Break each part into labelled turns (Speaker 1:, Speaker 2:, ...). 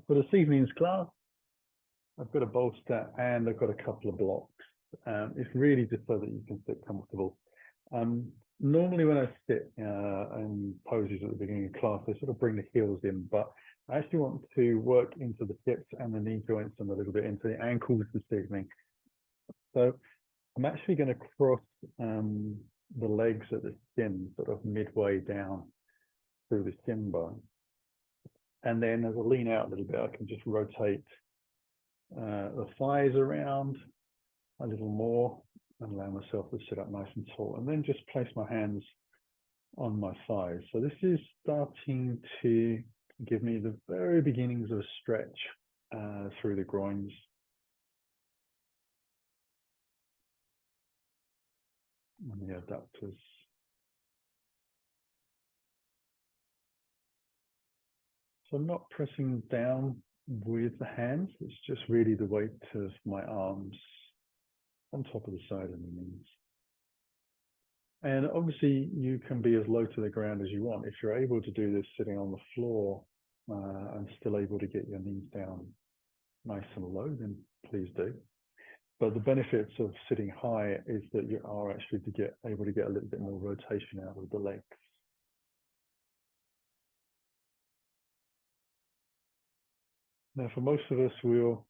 Speaker 1: for this evening's class, I've got a bolster and I've got a couple of blocks. It's really just so that you can sit comfortable. Normally when I sit in poses at the beginning of class, I sort of bring the heels in, but I actually want to work into the hips and the knee joints and a little bit into the ankles this evening. So I'm actually going to cross the legs at the shin, sort of midway down through the shin bone. And then as I lean out a little bit, I can just rotate the thighs around a little more and allow myself to sit up nice and tall, and then just place my hands on my thighs. So this is starting to give me the very beginnings of a stretch through the groins. And the adductors. So I'm not pressing down with the hands, it's just really the weight of my arms on top of the side of the knees. And obviously you can be as low to the ground as you want. If you're able to do this sitting on the floor and still able to get your knees down nice and low, then please do. But the benefits of sitting high is that you are actually able to get a little bit more rotation out of the legs. Now, for most of us, we'll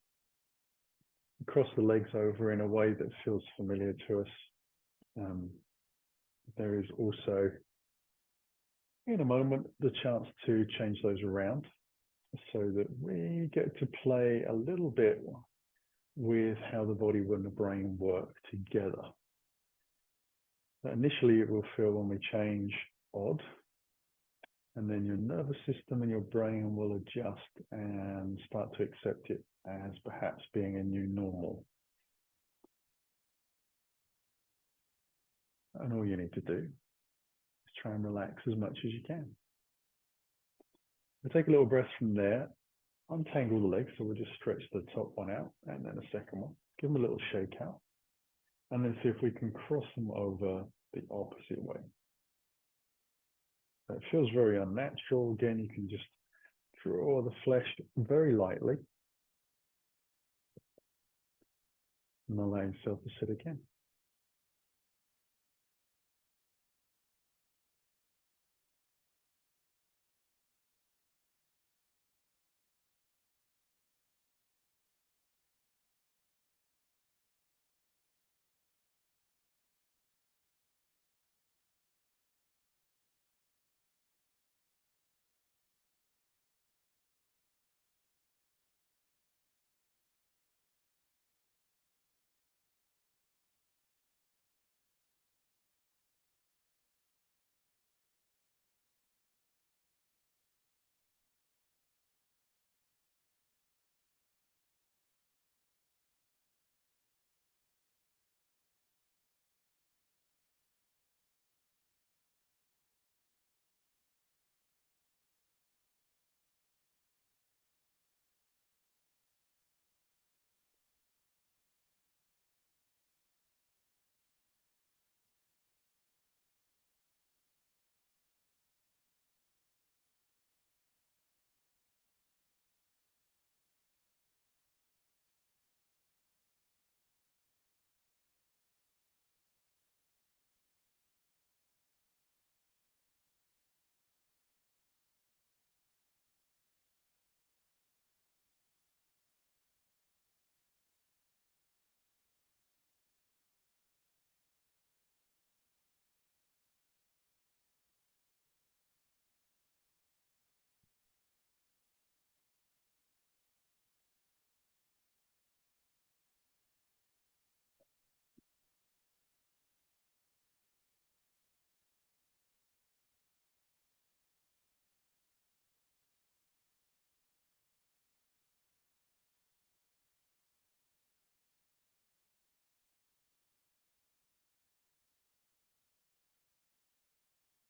Speaker 1: cross the legs over in a way that feels familiar to us. There is also, in a moment, the chance to change those around so that we get to play a little bit with how the body and the brain work together. But initially, it will feel when we change odd, and then your nervous system and your brain will adjust and start to accept it as perhaps being a new normal. And all you need to do is try and relax as much as you can. We'll take a little breath from there, untangle the legs, so we'll just stretch the top one out and then a second one. Give them a little shake out, and then see if we can cross them over the opposite way. It feels very unnatural. Again, you can just draw the flesh very lightly and allow yourself to sit again.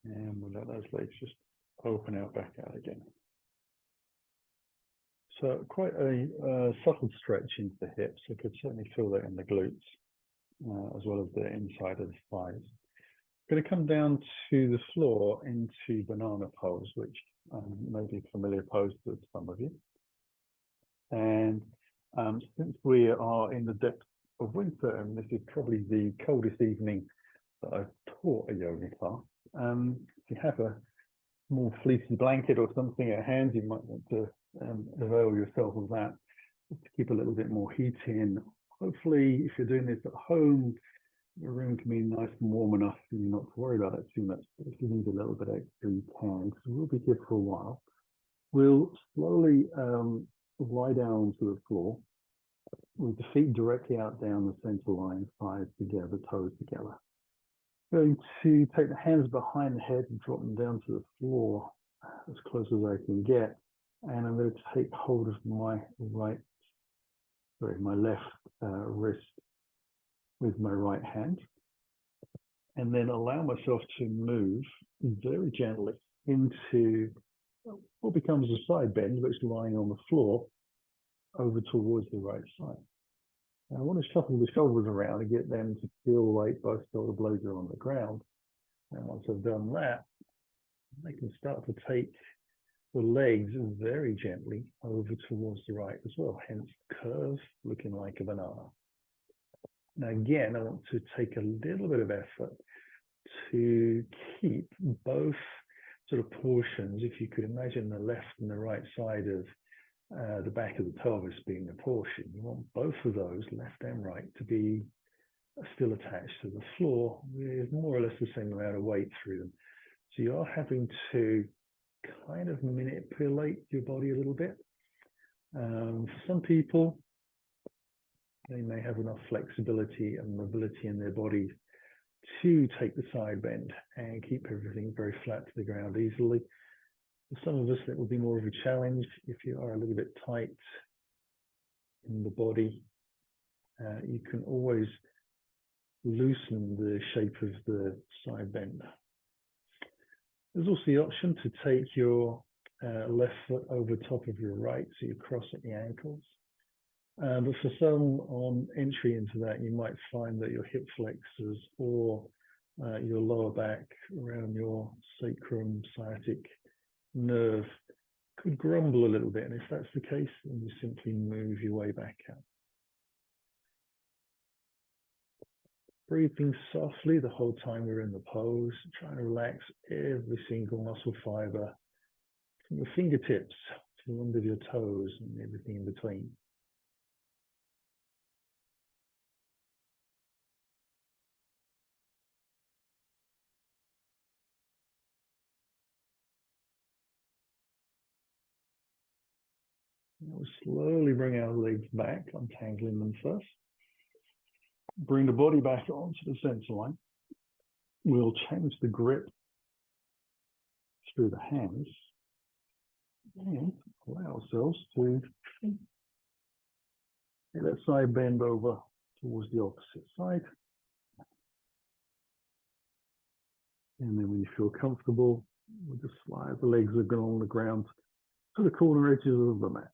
Speaker 1: And we'll let those legs just open out back out again. So quite a subtle stretch into the hips. You could certainly feel that in the glutes, as well as the inside of the thighs. I'm going to come down to the floor into banana pose, which may be a familiar pose to some of you. And since we are in the depths of winter, and this is probably the coldest evening that I've taught a yoga class, if you have a small fleecy blanket or something at hand, you might want to avail yourself of that just to keep a little bit more heat in. Hopefully, if you're doing this at home, your room can be nice and warm enough for you not to worry about it too much. But if you need a little bit extra, you can, because we'll be here for a while. We'll slowly lie down to the floor with the feet directly out down the center line, thighs together, toes together. Going to take the hands behind the head and drop them down to the floor as close as I can get. And I'm going to take hold of my left wrist with my right hand, and then allow myself to move very gently into what becomes a side bend, but it's lying on the floor over towards the right side. And I want to shuffle the shoulders around and get them to feel like both shoulder blades are on the ground. And once I've done that, I can start to take the legs very gently over towards the right as well, hence curve looking like a banana. Now again, I want to take a little bit of effort to keep both sort of portions. If you could imagine the left and the right side of the back of the pelvis being the portion, you want both of those, left and right, to be still attached to the floor with more or less the same amount of weight through them. So you are having to kind of manipulate your body a little bit. For some people, they may have enough flexibility and mobility in their bodies to take the side bend and keep everything very flat to the ground easily. For some of us, that will be more of a challenge if you are a little bit tight in the body. You can always loosen the shape of the side bend. There's also the option to take your left foot over top of your right, so you cross at the ankles. But for some on entry into that, you might find that your hip flexors or your lower back around your sacrum sciatic nerve could grumble a little bit. And if that's the case, then you simply move your way back out. Breathing softly the whole time we're in the pose, trying to relax every single muscle fiber from your fingertips to the end of your toes and everything in between. We'll slowly bring our legs back, untangling them first. Bring the body back onto the center line. We'll change the grip through the hands and allow ourselves to get that side bend over towards the opposite side. And then when you feel comfortable, we'll just slide the legs along the ground to the corner edges of the mat.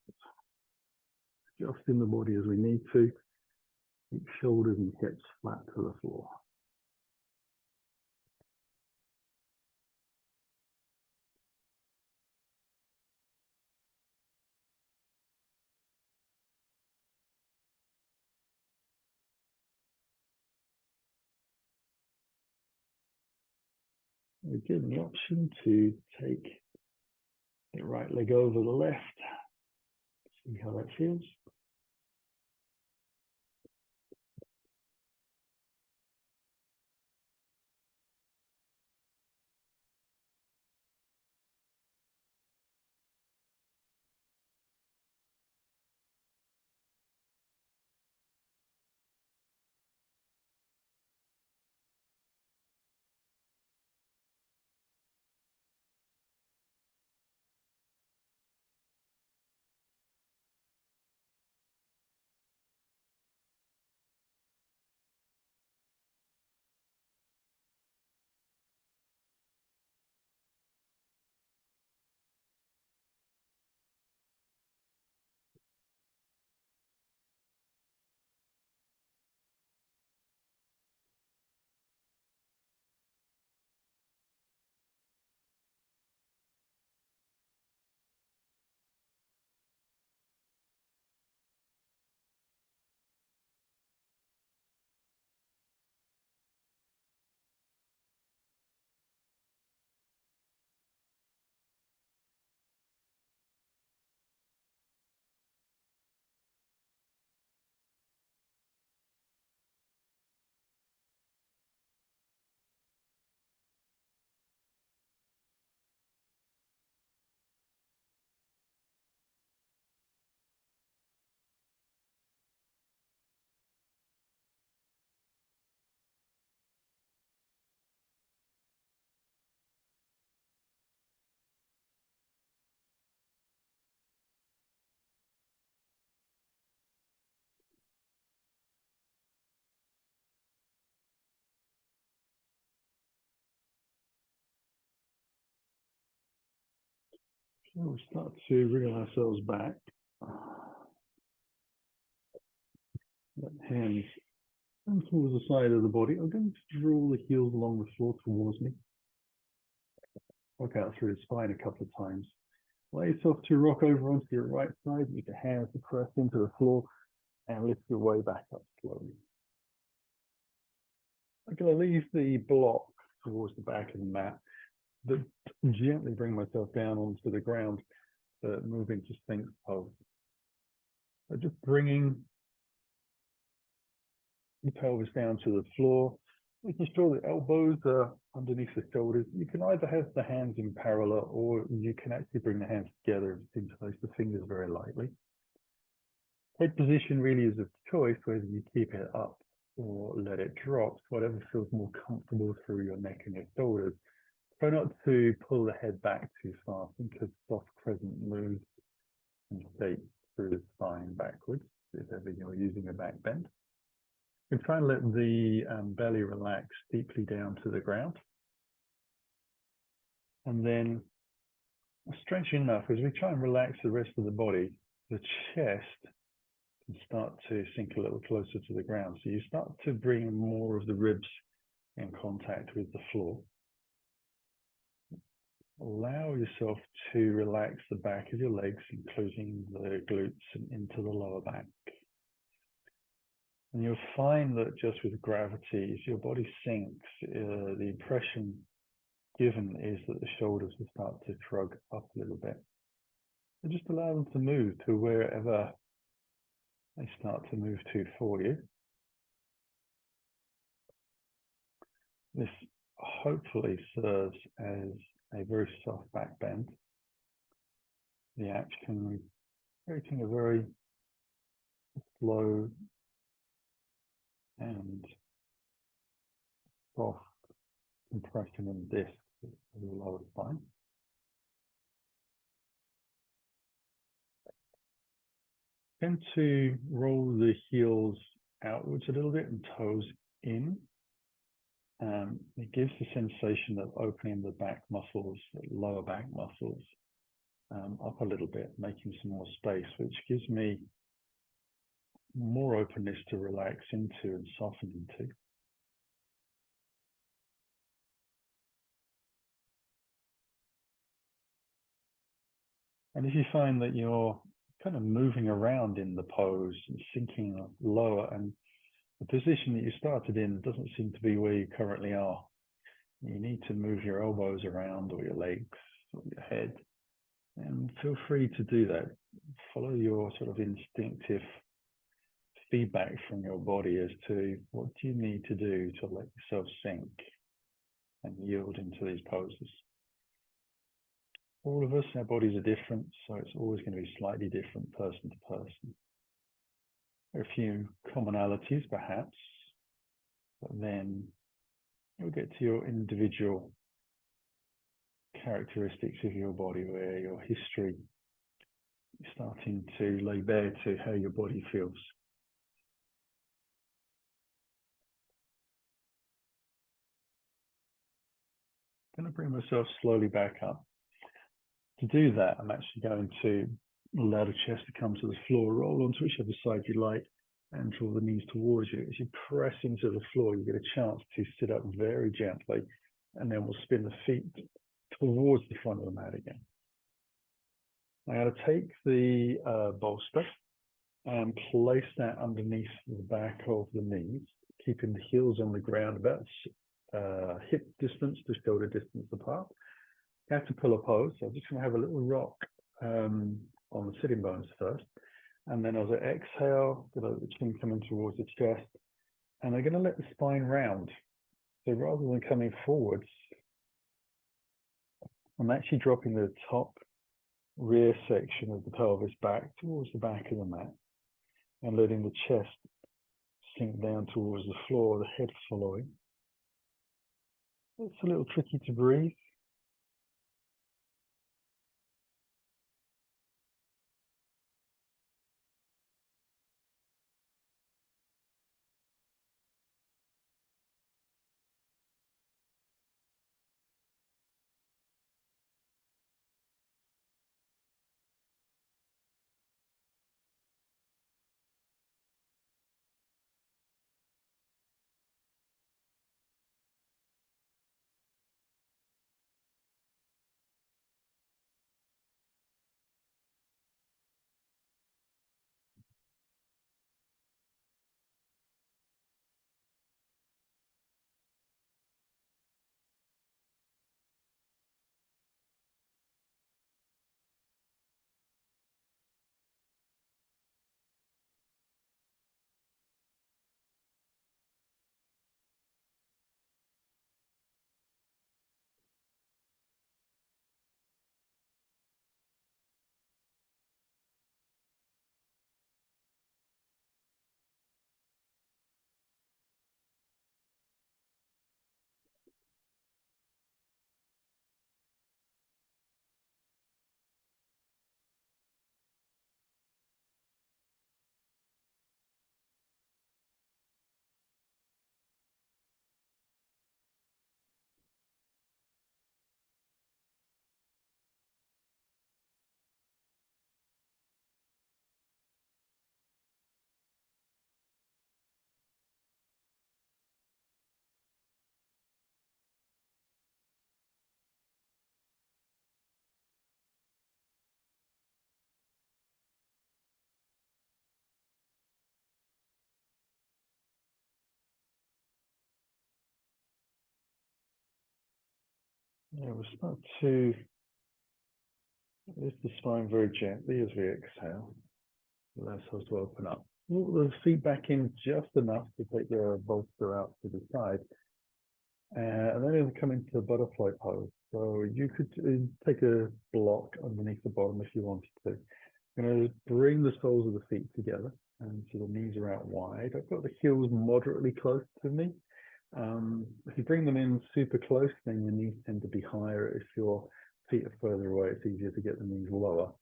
Speaker 1: Adjusting the body as we need to. Keep shoulders and hips flat to the floor. We're given the option to take the right leg over the left. See how that feels. So we'll start to wriggle ourselves back. Let hands come towards the side of the body. I'm going to draw the heels along the floor towards me. Rock out through the spine a couple of times. Allow yourself to rock over onto your right side with your hands to press into the floor and lift your way back up slowly. I'm going to leave the block towards the back of the mat, but gently bring myself down onto the ground to move into Sphinx pose. So just bringing the pelvis down to the floor, making sure the elbows are underneath the shoulders. You can either have the hands in parallel or you can actually bring the hands together and interlace the fingers very lightly. Head position really is a choice, whether you keep it up or let it drop, whatever feels more comfortable through your neck and your shoulders. Try not to pull the head back too far. Think of soft crescent moves and shapes through the spine backwards, if ever you're using a back bend. You can try and let the belly relax deeply down to the ground. And then stretching enough as we try and relax the rest of the body, the chest can start to sink a little closer to the ground. So you start to bring more of the ribs in contact with the floor. Allow yourself to relax the back of your legs, including the glutes and into the lower back. And you'll find that just with gravity, as your body sinks, the impression given is that the shoulders will start to shrug up a little bit. And just allow them to move to wherever they start to move to for you. This hopefully serves as a very soft back bend. The action creating a very slow and soft compression in the disc of the lower spine. Tend to roll the heels outwards a little bit and toes in. It gives the sensation of opening the back muscles, the lower back muscles, up a little bit, making some more space, which gives me more openness to relax into and soften into. And if you find that you're kind of moving around in the pose and sinking lower, and the position that you started in doesn't seem to be where you currently are, you need to move your elbows around or your legs or your head, and feel free to do that. Follow your sort of instinctive feedback from your body as to what do you need to do to let yourself sink and yield into these poses. All of us, our bodies are different, so it's always going to be slightly different person to person. There are a few commonalities perhaps, but then you'll get to your individual characteristics of your body where your history is starting to lay bare to how your body feels. I'm going to bring myself slowly back up. To do that, I'm actually going to allow the chest to come to the floor, roll onto whichever side you like, and draw the knees towards you. As you press into the floor, you get a chance to sit up very gently, and then we'll spin the feet towards the front of the mat again. I'm going to take the bolster and place that underneath the back of the knees, keeping the heels on the ground about hip distance to shoulder distance apart. Caterpillar pose, so I'm just going to have a little rock on the sitting bones first. And then as I exhale, going to let the chin come in towards the chest. And I'm going to let the spine round. So rather than coming forwards, I'm actually dropping the top rear section of the pelvis back towards the back of the mat and letting the chest sink down towards the floor, the head following. It's a little tricky to breathe. Yeah, we'll start to lift the spine very gently as we exhale. Allow ourselves to open up. Walk the feet back in just enough to take the bolster out to the side. And then it'll come into a butterfly pose. So you could take a block underneath the bottom if you wanted to. I'm going to bring the soles of the feet together, and so the knees are out wide. I've got the heels moderately close to me. If you bring them in super close, then your knees tend to be higher. If your feet are further away, it's easier to get the knees lower.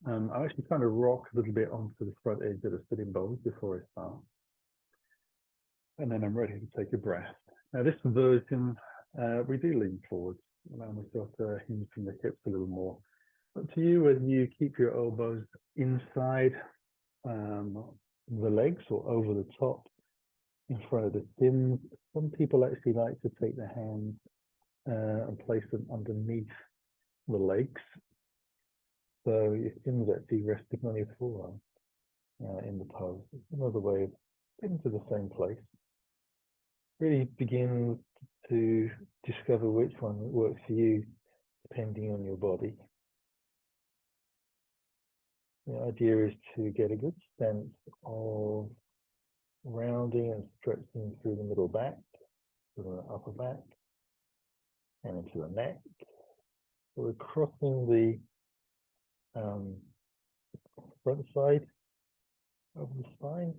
Speaker 1: I actually kind of rock a little bit onto the front edge of the sitting bones before I start. And then I'm ready to take a breath. Now this version, we do lean forwards, allow myself to hinge from the hips a little more. Up to you whether you keep your elbows inside the legs or over the top in front of the shins. Some people actually like to take their hands and place them underneath the legs. So your shins actually resting on your forearm in the pose. It's another way of getting to the same place. Really begin to discover which one works for you depending on your body. The idea is to get a good sense of rounding and stretching through the middle back, through the upper back, and into the neck. So we're crossing the front side of the spine.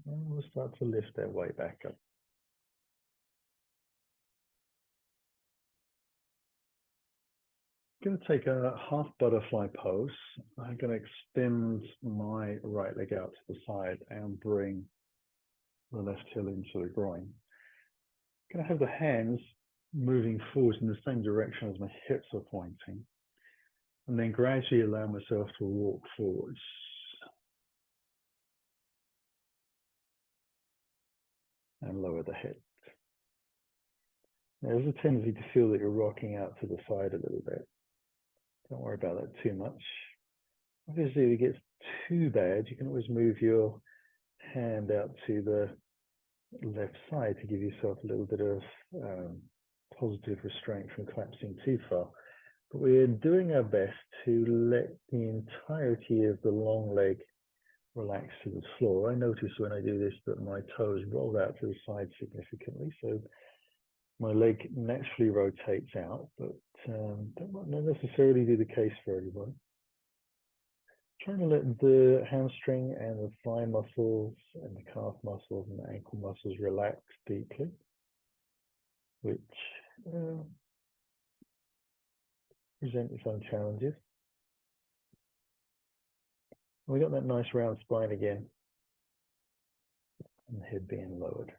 Speaker 1: And we'll start to lift that weight back up. I'm going to take a half butterfly pose. I'm going to extend my right leg out to the side and bring the left heel into the groin. I'm going to have the hands moving forwards in the same direction as my hips are pointing. And then gradually allow myself to walk forwards. And lower the head. Now, there's a tendency to feel that you're rocking out to the side a little bit. Don't worry about that too much. Obviously, if it gets too bad, you can always move your hand out to the left side to give yourself a little bit of positive restraint from collapsing too far. But we're doing our best to let the entirety of the long leg relax to the floor. I notice when I do this that my toes roll out to the side significantly, so my leg naturally rotates out, but that might not necessarily be the case for everyone. Trying to let the hamstring and the thigh muscles and the calf muscles and the ankle muscles relax deeply, which present its own challenges. We got that nice round spine again, and the head being lowered.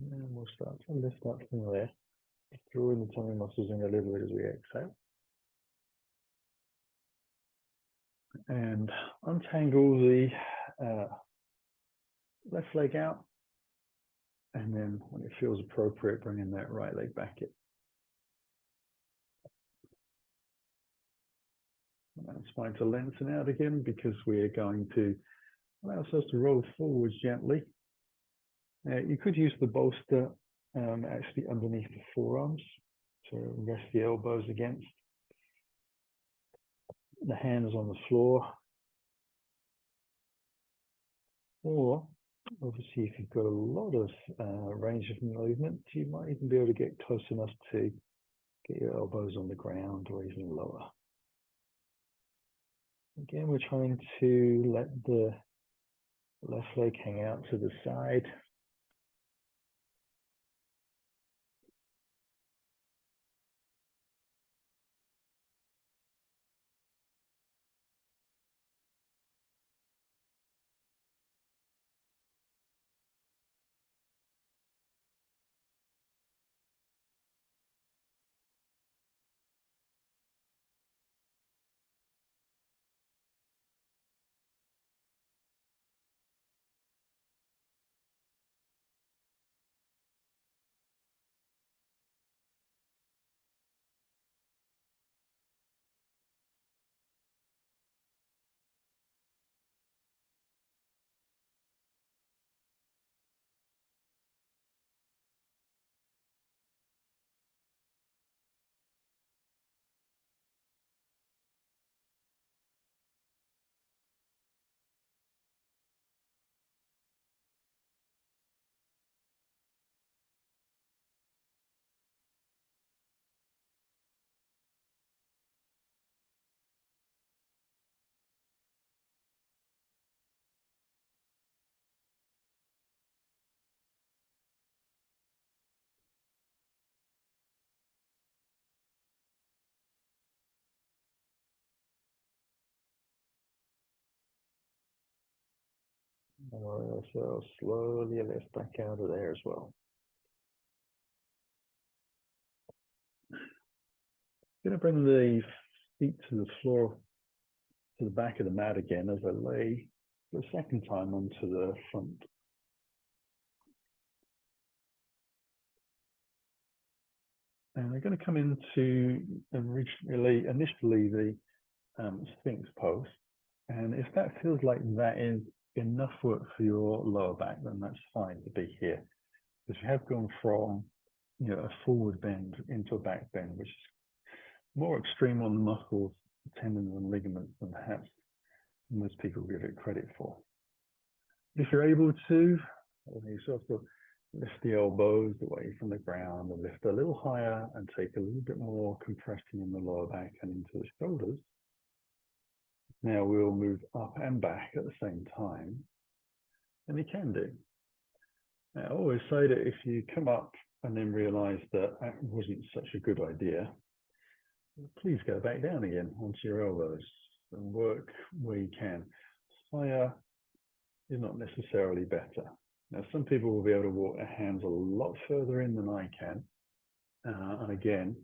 Speaker 1: And we'll start to lift up from there, drawing the tummy muscles in a little bit as we exhale. And untangle the left leg out. And then when it feels appropriate, bringing that right leg back in. And spine to lengthen out again because we're going to allow ourselves to roll forwards gently. You could use the bolster actually underneath the forearms to rest the elbows against. The hands on the floor. Or obviously if you've got a lot of range of movement, you might even be able to get close enough to get your elbows on the ground or even lower. Again, we're trying to let the left leg hang out to the side. And ourselves slowly lift back out of there as well. I'm going to bring the feet to the floor, to the back of the mat again as I lay for a second time onto the front. And I'm going to come into initially the Sphinx pose. And if that feels like that is enough work for your lower back, then that's fine to be here. Because you have gone from a forward bend into a back bend, which is more extreme on the muscles, tendons and ligaments than perhaps most people give it credit for. If you're able to, you sort of lift the elbows away from the ground and lift a little higher and take a little bit more compression in the lower back and into the shoulders. Now we'll move up and back at the same time, and you can do. Now, I always say that if you come up and then realize that that wasn't such a good idea, please go back down again onto your elbows and work where you can. Higher is not necessarily better. Now, some people will be able to walk their hands a lot further in than I can. And again,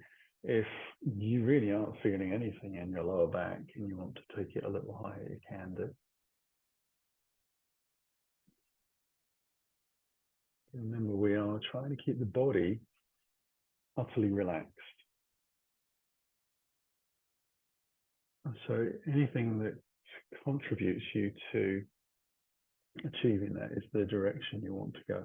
Speaker 1: if you really aren't feeling anything in your lower back and you want to take it a little higher, you can do. Remember, we are trying to keep the body utterly relaxed. And so anything that contributes you to achieving that is the direction you want to go.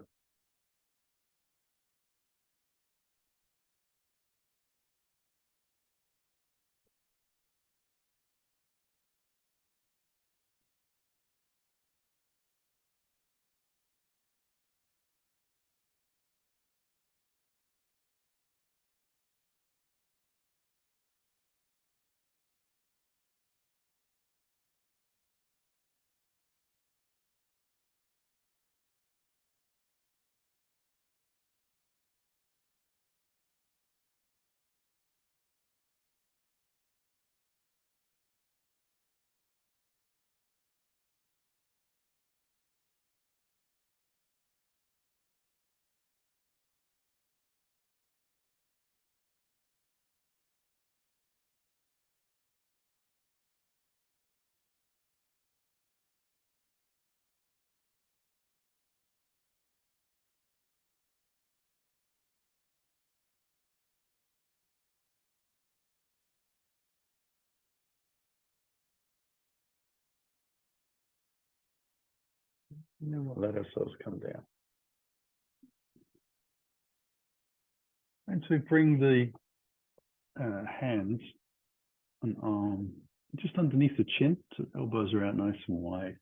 Speaker 1: And then we'll let ourselves come down. And to bring the hands and arm just underneath the chin, so the elbows are out nice and wide.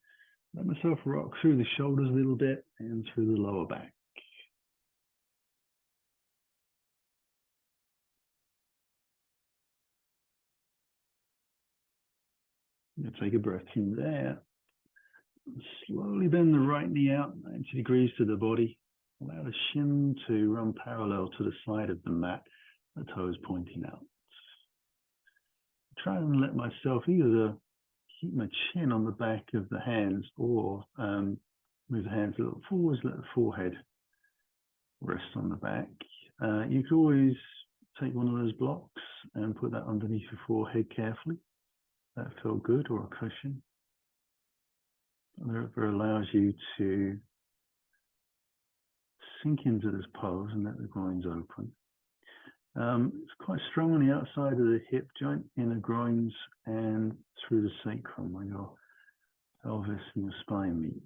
Speaker 1: Let myself rock through the shoulders a little bit and through the lower back. You take a breath in there. Slowly bend the right knee out 90 degrees to the body. Allow the shin to run parallel to the side of the mat, the toes pointing out. Try and let myself either keep my chin on the back of the hands or move the hands a little forwards, let the forehead rest on the back. You can always take one of those blocks and put that underneath your forehead carefully. That felt good, or a cushion. That allows you to sink into this pose and let the groins open. It's quite strong on the outside of the hip joint, inner groins, and through the sacrum where your pelvis and your spine meet.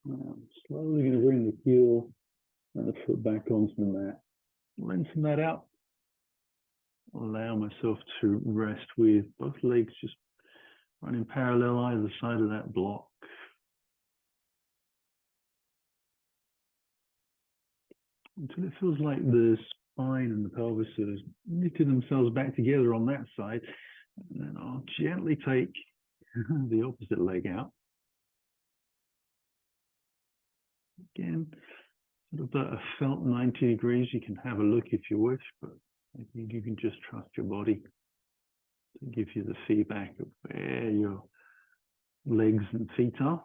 Speaker 1: Now, slowly going to bring the heel and the foot back onto the mat. Lengthen that out. Allow myself to rest with both legs just running parallel either side of that block. Until it feels like the spine and the pelvis are knitting themselves back together on that side. And then I'll gently take the opposite leg out. Again, sort of a felt 90 degrees. You can have a look if you wish, but I think you can just trust your body to give you the feedback of where your legs and feet are.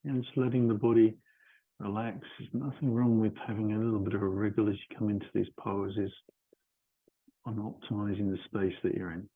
Speaker 1: And just letting the body relax. There's nothing wrong with having a little bit of a wriggle as you come into these poses on optimizing the space that you're in.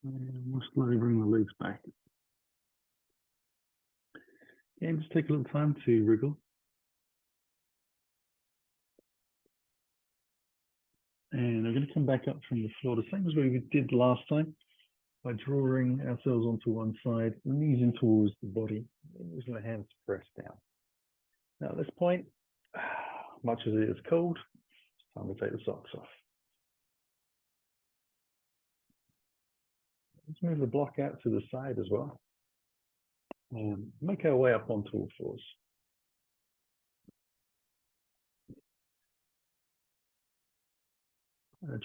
Speaker 1: And we'll slowly bring the legs back. And just take a little time to wriggle. And we're going to come back up from the floor, the same as we did last time, by drawing ourselves onto one side, knees in towards the body, and using the hands to press down. Now at this point, much as it is cold, it's time to take the socks off. Let's move the block out to the side as well. And make our way up onto all fours.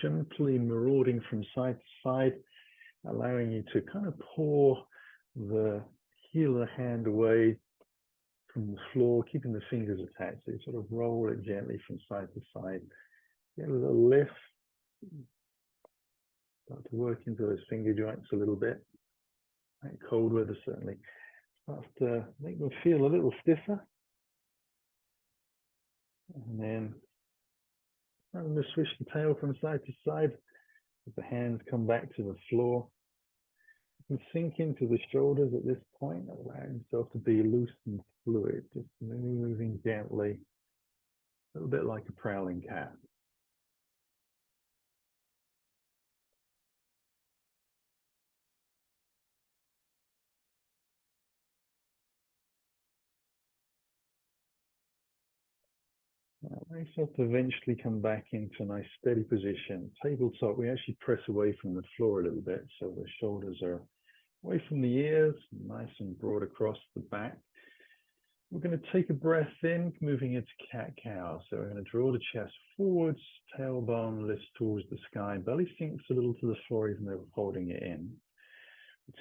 Speaker 1: Gently marauding from side to side, allowing you to kind of pour the heel of the hand away from the floor, keeping the fingers attached. So you sort of roll it gently from side to side. Get a little lift. Start to work into those finger joints a little bit. That cold weather certainly starts to make them feel a little stiffer. And then I'm going to swish the tail from side to side as the hands come back to the floor. You can sink into the shoulders at this point, allowing yourself to be loose and fluid, just moving gently, a little bit like a prowling cat. Allow yourself to eventually come back into a nice steady position. Tabletop, we actually press away from the floor a little bit, so the shoulders are away from the ears, nice and broad across the back. We're going to take a breath in, moving into cat-cow. So we're going to draw the chest forwards, tailbone lifts towards the sky, belly sinks a little to the floor even though we're holding it in.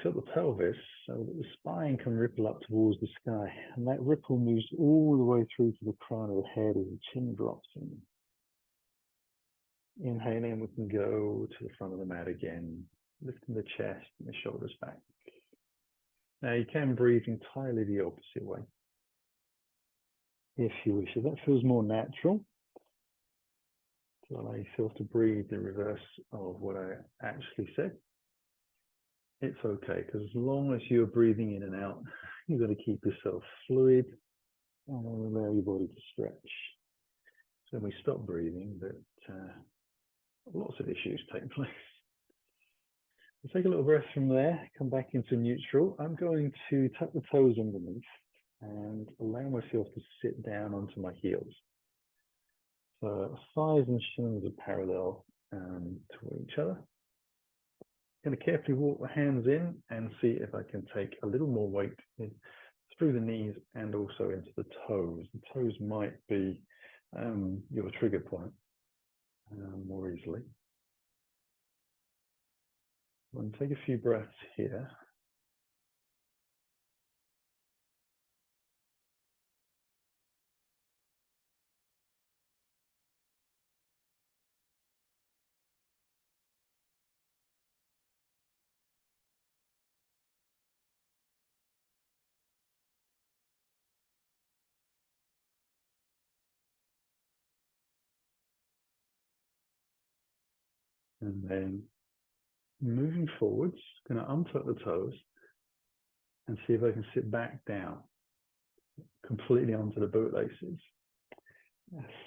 Speaker 1: Tilt the pelvis so that the spine can ripple up towards the sky, and that ripple moves all the way through to the crown of the head as the chin drops in. Inhaling, we can go to the front of the mat again, lifting the chest and the shoulders back. Now you can breathe entirely the opposite way if you wish. If that feels more natural, to allow yourself to breathe the reverse of what I actually said, it's okay, because as long as you're breathing in and out, you've got to keep yourself fluid and allow your body to stretch. So when we stop breathing, that lots of issues take place. We'll take a little breath from there, come back into neutral. I'm going to tuck the toes underneath and allow myself to sit down onto my heels. So thighs and shins are parallel to each other. I'm going to carefully walk the hands in and see if I can take a little more weight through the knees and also into the toes. The toes might be your trigger point more easily. I'm going to take a few breaths here. And then moving forwards, going to untuck the toes and see if I can sit back down completely onto the bootlaces.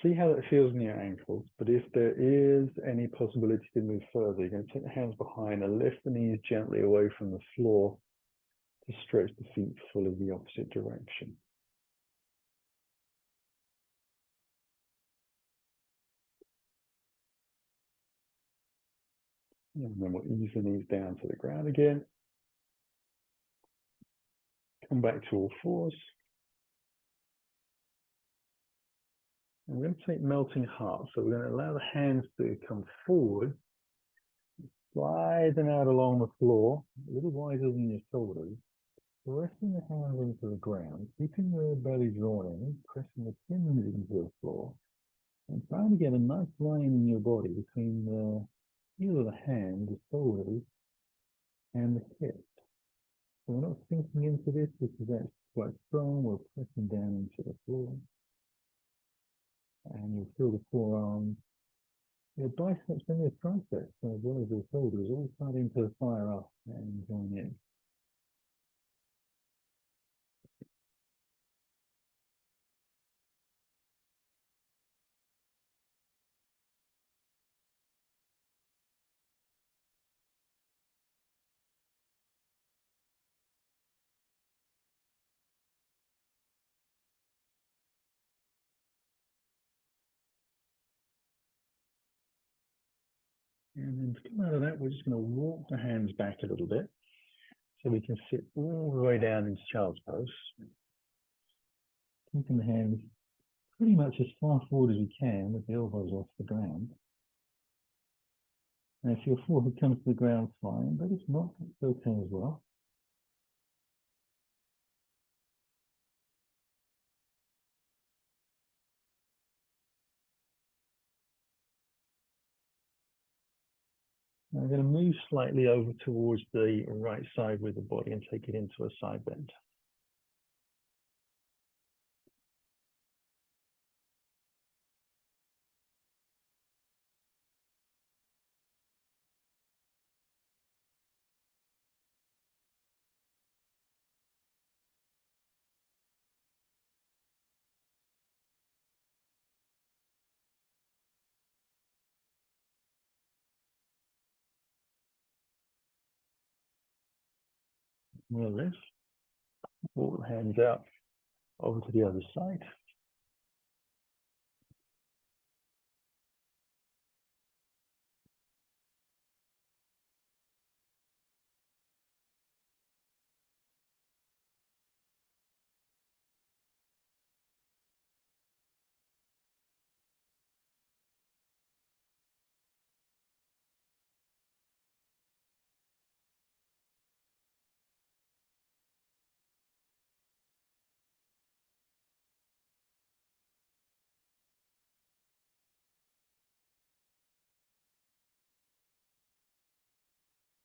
Speaker 1: See how that feels in your ankles, but if there is any possibility to move further, you're going to take the hands behind and lift the knees gently away from the floor to stretch the feet fully the opposite direction. And then we'll ease the knees down to the ground again. Come back to all fours. And we're going to take melting heart. So we're going to allow the hands to come forward, slide them out along the floor, a little wider than your shoulders. Resting the hands into the ground, keeping the belly drawn in, pressing the chin into the floor, and trying to get a nice line in your body between the heel of the hand, the shoulders, and the hips. So we're not sinking into this because that's quite strong. We're pressing down into the floor. And you'll feel the forearms Your biceps and your triceps, as well as your shoulders, all starting to fire up and join in. And then to come out of that, we're just going to walk the hands back a little bit so we can sit all the way down into child's pose. Keeping the hands pretty much as far forward as we can with the elbows off the ground. And if your forehead comes to the ground, fine, but if not, it's okay as well. Now I'm going to move slightly over towards the right side with the body and take it into a side bend. We'll lift, walk the hands out over to the other side.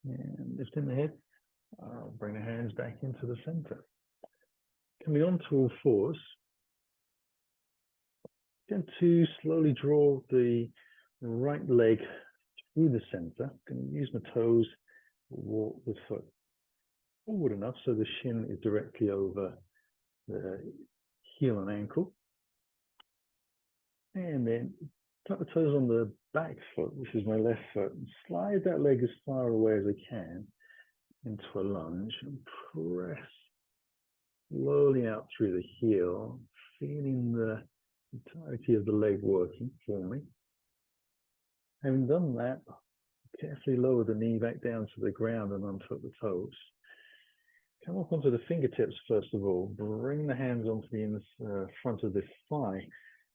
Speaker 1: And lifting the head, bring the hands back into the center. Coming on to all fours, going to slowly draw the right leg through the center. Going to use my toes, walk the foot forward enough so the shin is directly over the heel and ankle. And then tuck the toes on the back foot, which is my left foot, and slide that leg as far away as I can into a lunge and press slowly out through the heel, feeling the entirety of the leg working for me. Having done that, carefully lower the knee back down to the ground and unfoot the toes. Come up onto the fingertips first of all. Bring the hands onto the front of this thigh,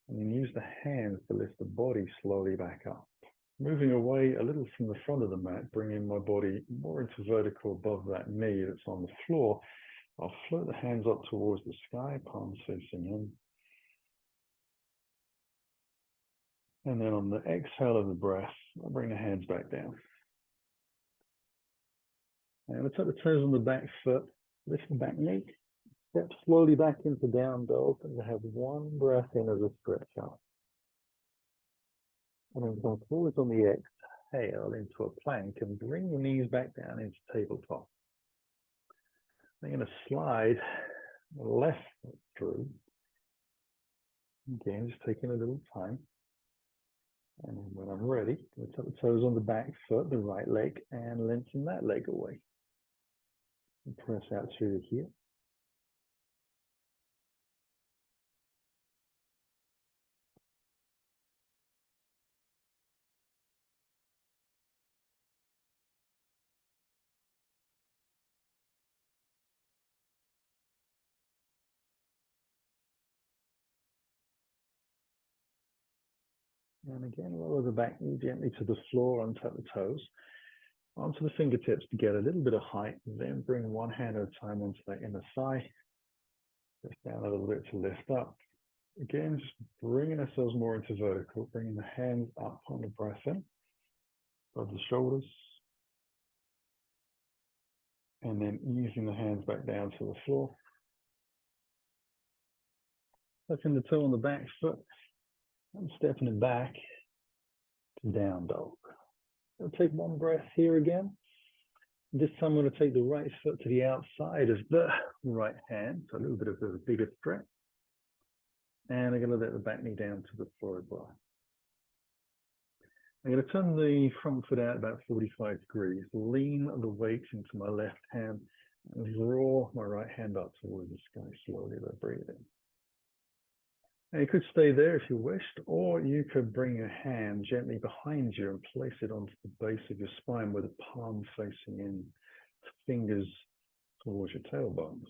Speaker 1: and then use the hands to lift the body slowly back up. Moving away a little from the front of the mat, bringing my body more into vertical above that knee that's on the floor. I'll float the hands up towards the sky, palms facing in. And then on the exhale of the breath, I'll bring the hands back down. And I'll tuck the toes on the back foot, lift the back knee, step slowly back into down dog, and have one breath in as a stretch out. And then come forwards on the exhale into a plank and bring your knees back down into tabletop. I'm going to slide the left foot through. Again, just taking a little time. And then when I'm ready, I'm going to tuck the toes on the back foot, the right leg, and lengthen that leg away. And press out through the heel. And again, lower the back knee gently to the floor, untuck the toes. Onto the fingertips to get a little bit of height, then bring one hand at a time onto that inner thigh. Lift down a little bit to lift up. Again, just bringing ourselves more into vertical, bringing the hands up on the breath in, above the shoulders. And then easing the hands back down to the floor. Tucking the toe on the back foot and stepping it back down dog. I'll take one breath here again. This time I'm going to take the right foot to the outside of the right hand, so a little bit of a bigger stretch. And I'm going to let the back knee down to the floor as well. I'm going to turn the front foot out about 45 degrees, lean the weight into my left hand, and draw my right hand up towards the sky slowly as I breathe in. Now you could stay there if you wished, or you could bring your hand gently behind you and place it onto the base of your spine with the palm facing in, fingers towards your tailbone.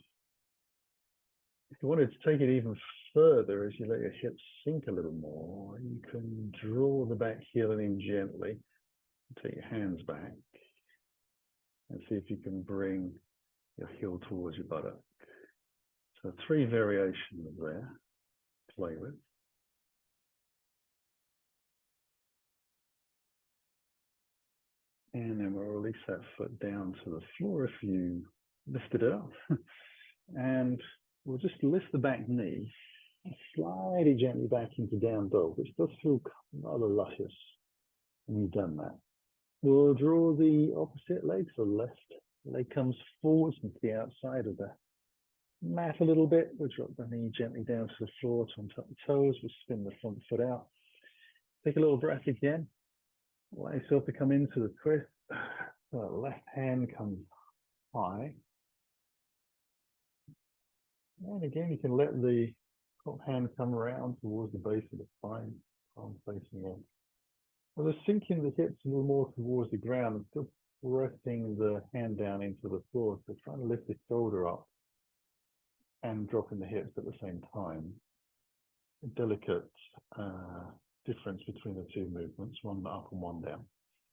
Speaker 1: If you wanted to take it even further as you let your hips sink a little more, you can draw the back heel in gently, take your hands back, and see if you can bring your heel towards your buttock. So 3 variations there. Play with. And then we'll release that foot down to the floor if you lifted it up. And we'll just lift the back knee and slide it gently back into down dog, which does feel rather luscious when you've done that. We'll draw the opposite leg, so left leg comes forwards into the outside of the mat a little bit. We'll drop the knee gently down to the floor to untap the toes. We'll spin the front foot out. Take a little breath again. Allow yourself to come into the twist. So left hand comes high. And again, you can let the top hand come around towards the base of the spine, palm facing in. Well, just sinking the hips a little more towards the ground and still pressing the hand down into the floor. So trying to lift the shoulder up and dropping the hips at the same time. A delicate difference between the 2 movements, one up and one down.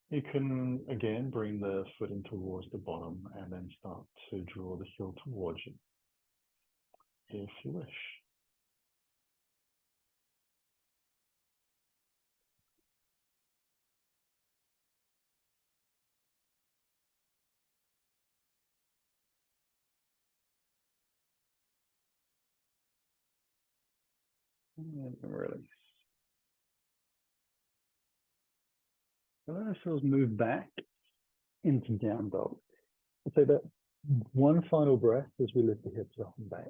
Speaker 1: You can, again, bring the foot in towards the bottom and then start to draw the heel towards you, if you wish. And release. And let ourselves move back into down dog. I'll take that one final breath as we lift the hips up and back.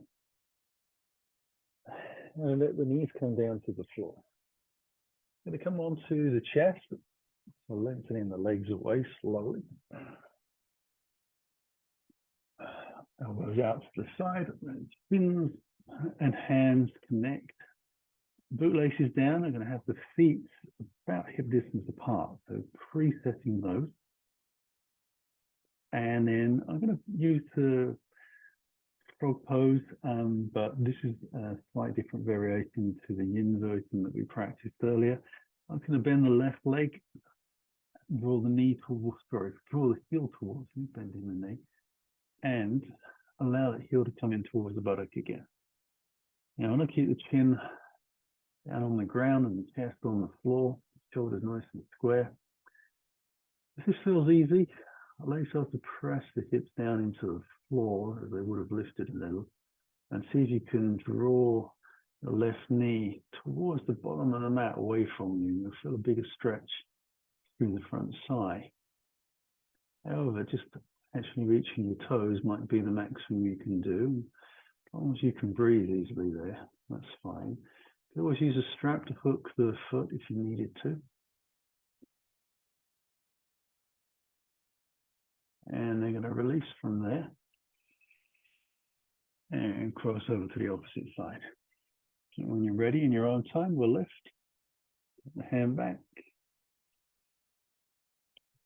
Speaker 1: And let the knees come down to the floor. Going to come onto the chest, so lengthening the legs away slowly. Elbows out to the side, spins and hands connect. Bootlaces down. I'm going to have the feet about hip distance apart, so presetting those. And then I'm going to use the frog pose, but this is a slight different variation to the yin version that we practiced earlier. I'm going to bend the left leg, draw the knee towards, draw the heel towards me, bending the knee, and allow that heel to come in towards the buttock again. Now I'm going to keep the chin down on the ground and the chest on the floor, shoulders nice and square. If this feels easy, allow yourself to press the hips down into the floor as they would have lifted a little, and see if you can draw the left knee towards the bottom of the mat away from you. You'll feel a bigger stretch through the front thigh. However, just actually reaching your toes might be the maximum you can do. As long as you can breathe easily there, that's fine. You can always use a strap to hook the foot if you needed to. And they're going to release from there and cross over to the opposite side. So when you're ready in your own time, we'll lift the hand back,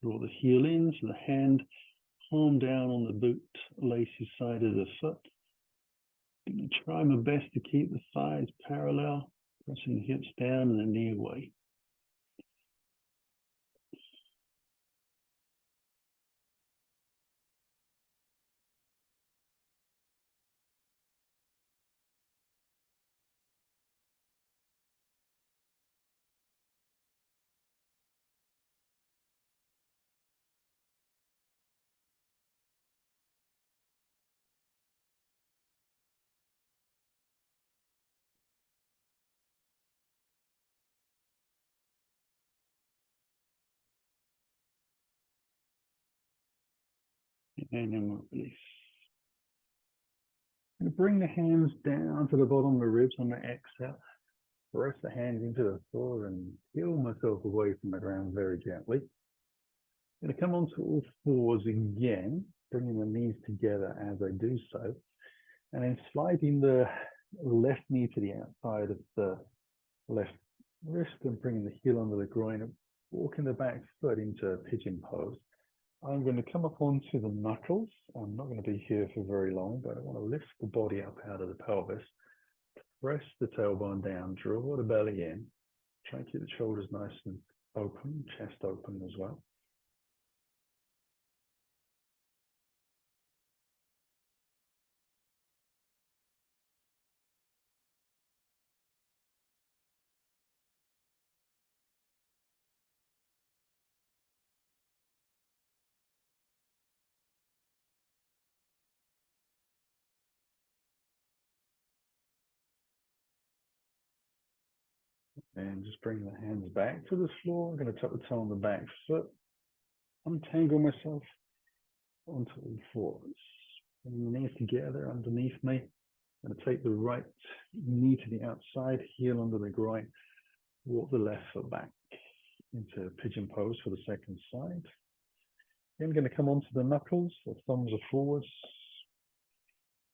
Speaker 1: draw the heel in, so the hand palm down on the boot laces side of the foot. I'm going to try my best to keep the thighs parallel, pressing the hips down and the knee away. And then release. And bring the hands down to the bottom of the ribs on the exhale. Press the hands into the floor and peel myself away from the ground very gently. I'm going to come onto all fours again, bringing the knees together as I do so, and then sliding the left knee to the outside of the left wrist and bringing the heel under the groin and walking the back foot into pigeon pose. I'm going to come up onto the knuckles. I'm not going to be here for very long, but I want to lift the body up out of the pelvis, press the tailbone down, draw the belly in, try and keep the shoulders nice and open, chest open as well. And just bring the hands back to the floor. I'm going to tuck the toe on the back foot, untangle myself onto all fours. Bring the knees together underneath me. I'm going to take the right knee to the outside, heel under the groin, walk the left foot back into pigeon pose for the second side. Then I'm going to come onto the knuckles, the thumbs are forwards,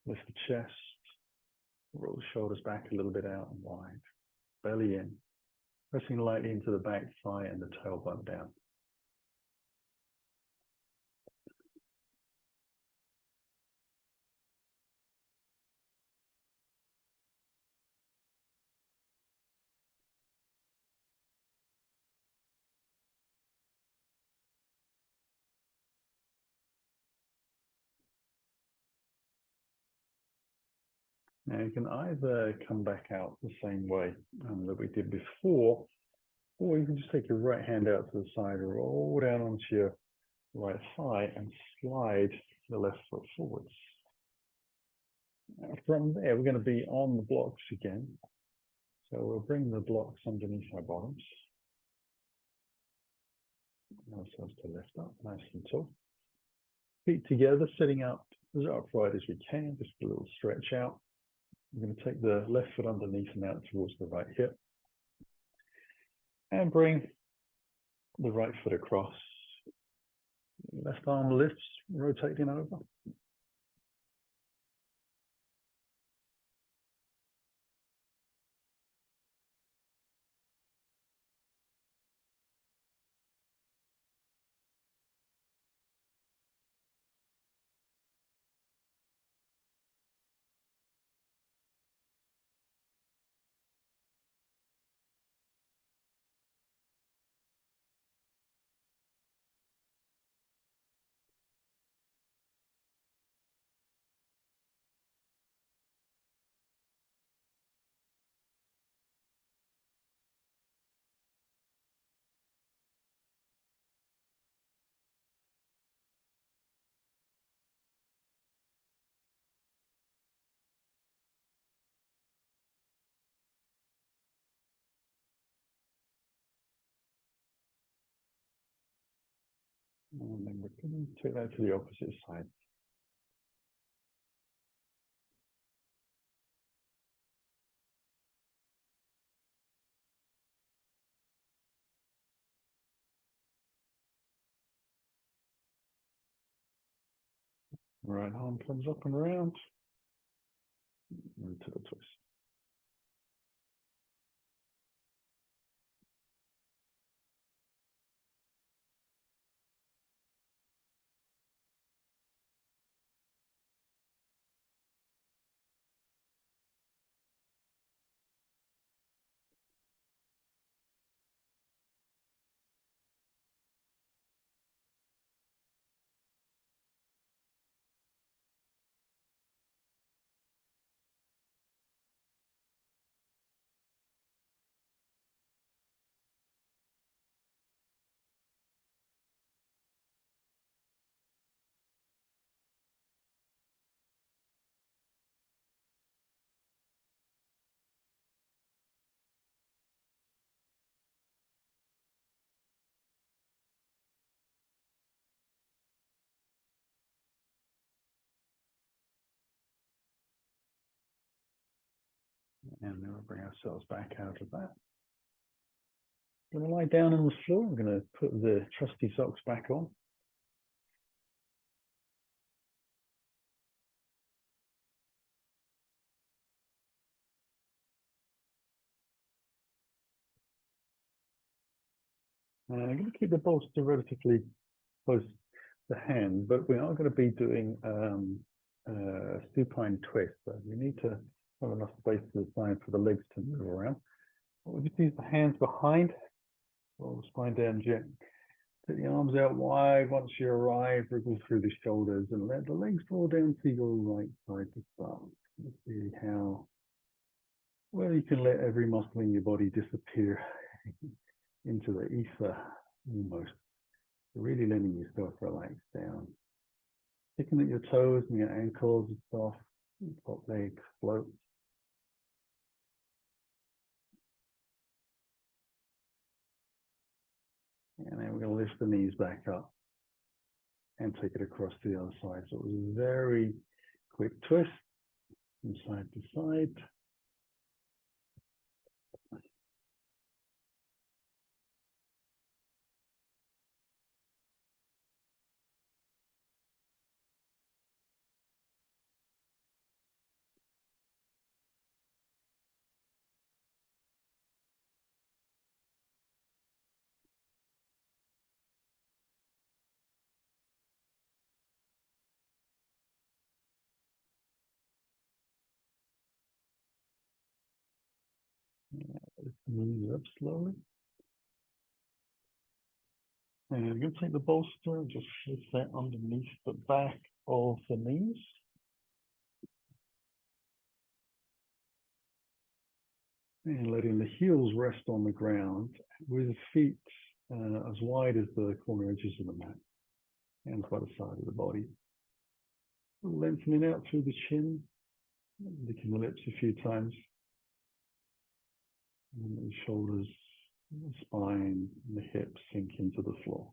Speaker 1: lift the chest, roll the shoulders back a little bit out and wide, belly in, pressing lightly into the back thigh and the tailbone down. Now you can either come back out the same way that we did before, or you can just take your right hand out to the side, roll down onto your right thigh and slide the left foot forwards. Now from there, we're going to be on the blocks again. So we'll bring the blocks underneath our bottoms. Ourselves to lift up nice and tall. Feet together, sitting up as upright as we can, just a little stretch out. We're going to take the left foot underneath and out towards the right hip. And bring the right foot across. Left arm lifts, rotating over. And then we're going to take that to the opposite side. Right arm comes up and around. Into the twist. And then we'll bring ourselves back out of that. I'm going to lie down on the floor. I'm going to put the trusty socks back on. And I'm going to keep the bolster relatively close to hand, but we are going to be doing supine twist. So we need to have enough space to the side for the legs to move around. We'll just use the hands behind, roll the spine down gently. Take the arms out wide. Once you arrive, wriggle through the shoulders and let the legs fall down to your right side to start. Let's see how well you can let every muscle in your body disappear into the ether almost. Really letting yourself relax down. Picking at your toes and your ankles and stuff. Top legs float. And then we're going to lift the knees back up and take it across to the other side. So it was a very quick twist from side to side. Lift the knees up slowly. And I'm going to take the bolster and just place that underneath the back of the knees. And letting the heels rest on the ground with the feet as wide as the corner edges of the mat. Hands by the side of the body. Lengthening out through the chin, licking the lips a few times. And the shoulders, the spine, and the hips sink into the floor.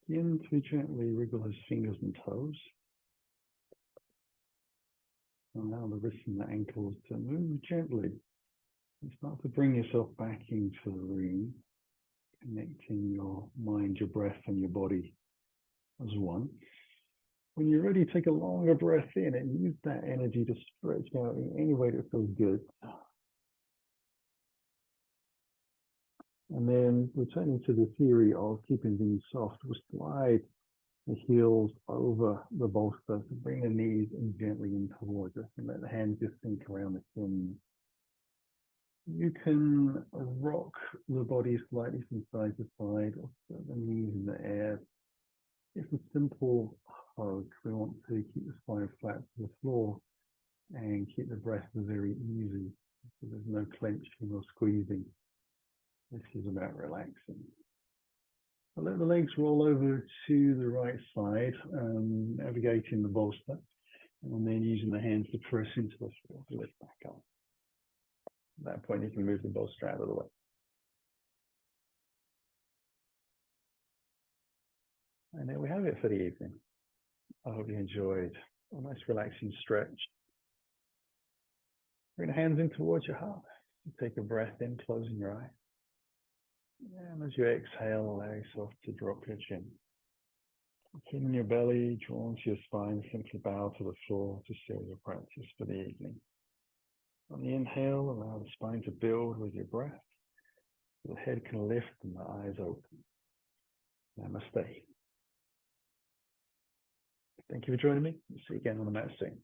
Speaker 1: Begin to gently wriggle his fingers and toes. Allow the wrists and the ankles to move gently. And start to bring yourself back into the room, connecting your mind, your breath, and your body as one. When you're ready, take a longer breath in and use that energy to stretch out in any way that feels good. And then returning to the theory of keeping things soft, we'll slide the heels over the bolster to bring the knees gently in towards us and let the hands just sink around the shins. You can rock the body slightly from side to side or set the knees in the air. It's a simple hug. We want to keep the spine flat to the floor and keep the breath very easy. So there's no clenching or squeezing. This is about relaxing. I'll let the legs roll over to the right side, navigating the bolster, and then using the hands to press into the floor to lift back up. At that point, you can move the bolster out of the way. And there we have it for the evening. I hope you enjoyed a nice relaxing stretch. Bring the hands in towards your heart. Take a breath in, closing your eyes. And as you exhale, allow yourself to drop your chin. Chin in your belly, drawn to your spine, simply bow to the floor to seal your practice for the evening. On the inhale, allow the spine to build with your breath. The head can lift and the eyes open. Namaste. Thank you for joining me. See you again on the mat soon.